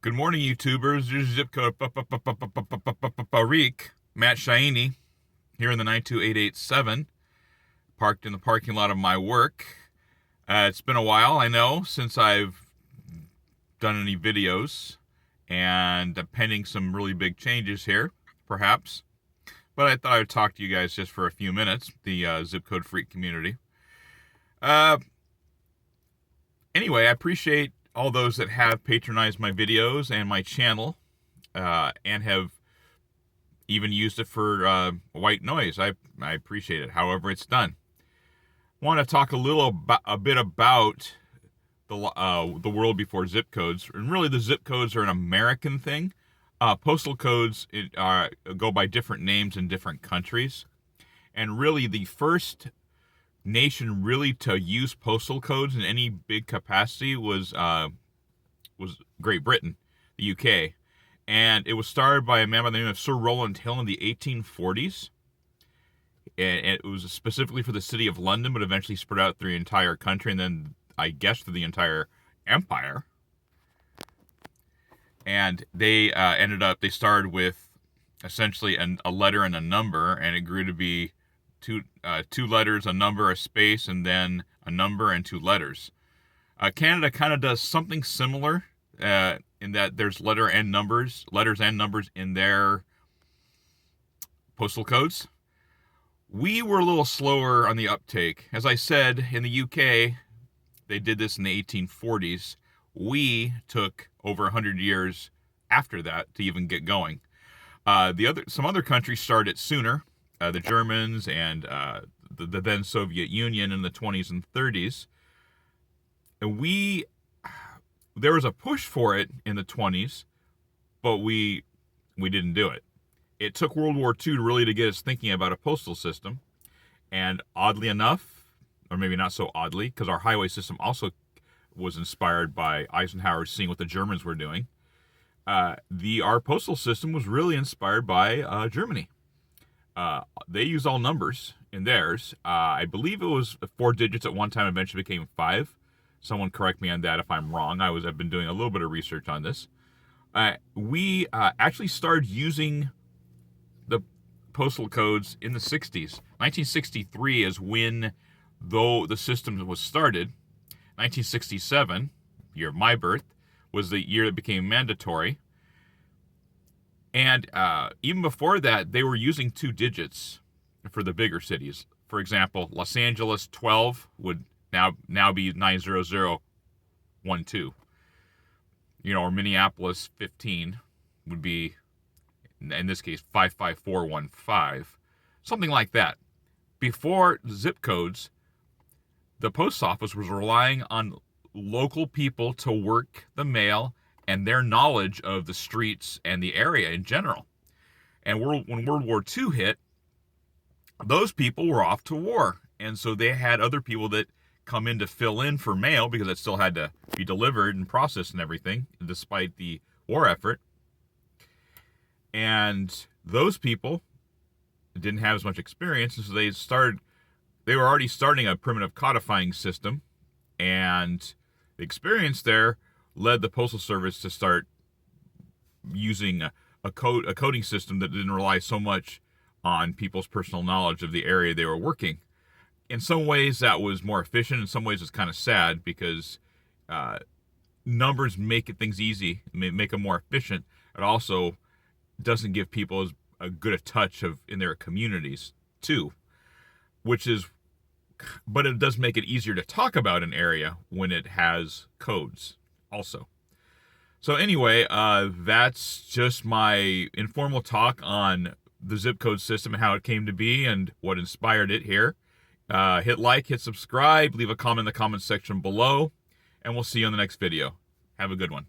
Good morning, YouTubers. This is zip code Parik, Matt Shaini, here in the 92887, parked in the parking lot of my work. It's been a while, I know, since I've done any videos, and pending some really big changes here, perhaps. But I thought I would talk to you guys just for a few minutes, the Zip Code Freak community. Anyway, I appreciate all those that have patronized my videos and my channel, and have even used it for white noise. I appreciate it, however it's done. I want to talk a bit about the world before zip codes, and really the zip codes are an American thing. Postal codes go by different names in different countries, and really the first nation really to use postal codes in any big capacity was Great Britain, the UK, and it was started by a man by the name of Sir Rowland Hill in the 1840s, and it was specifically for the city of London, but eventually spread out through the entire country, and then I guess through the entire empire. And they they started with essentially a letter and a number, and it grew to be two letters, a number, a space, and then a number and two letters. Canada kind of does something similar in that there's letters and numbers in their postal codes. We were a little slower on the uptake. As I said, in the UK, they did this in the 1840s. We took over 100 years after that to even get going. Some other countries started sooner. The Germans and the then Soviet Union in the 20s and 30s. And there was a push for it in the 20s, but we didn't do it. It took World War II to get us thinking about a postal system. And oddly enough, or maybe not so oddly, because our highway system also was inspired by Eisenhower seeing what the Germans were doing, our postal system was really inspired by Germany. They use all numbers in theirs. I believe it was 4 digits at one time, eventually became 5. Someone correct me on that if I'm wrong. I've been doing a little bit of research on this. We actually started using the postal codes in the 60s. 1963 is when, though the system was started. 1967, year of my birth, was the year that became mandatory. And even before that, they were using 2 digits for the bigger cities. For example, Los Angeles 12 would now be 90012. Or Minneapolis 15 would be, in this case, 55415. Something like that. Before zip codes, the post office was relying on local people to work the mail and their knowledge of the streets and the area in general. And when World War II hit, those people were off to war. And so they had other people that come in to fill in for mail because it still had to be delivered and processed and everything, despite the war effort. And those people didn't have as much experience, and so they were already starting a primitive codifying system, and the experience there led the Postal Service to start using a coding system that didn't rely so much on people's personal knowledge of the area they were working. In some ways, that was more efficient. In some ways, it's kind of sad because numbers make things easy, make them more efficient. It also doesn't give people as good a touch in their communities, too. But it does make it easier to talk about an area when it has codes also. So anyway, that's just my informal talk on the zip code system and how it came to be and what inspired it here. Hit like, hit subscribe, leave a comment in the comment section below, and we'll see you in the next video. Have a good one.